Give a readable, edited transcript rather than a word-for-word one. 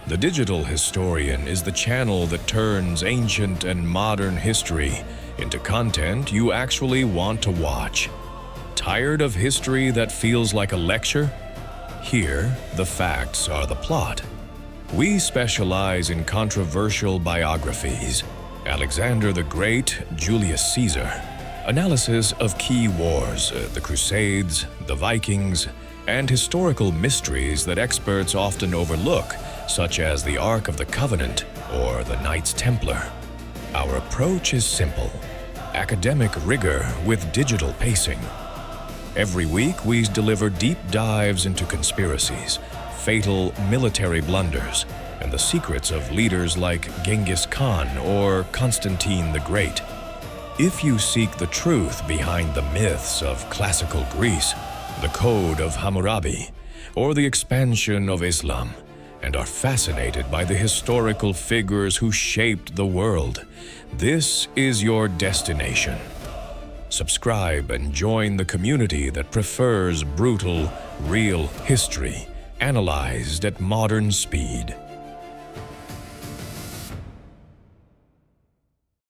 The Digital Historian is the channel that turns ancient and modern history into content you actually want to watch. Tired of history that feels like a lecture? Here, the facts are the plot. We specialize in controversial biographies, Alexander the Great, Julius Caesar, analysis of key wars, the Crusades, the Vikings, and historical mysteries that experts often overlook, such as the Ark of the Covenant or the Knights Templar. Our approach is simple: academic rigor with digital pacing. Every week, we deliver deep dives into conspiracies, fatal military blunders, and the secrets of leaders like Genghis Khan or Constantine the Great. If you seek the truth behind the myths of classical Greece, the Code of Hammurabi, or the expansion of Islam, and are fascinated by the historical figures who shaped the world, this is your destination. Subscribe and join the community that prefers brutal, real history, analyzed at modern speed.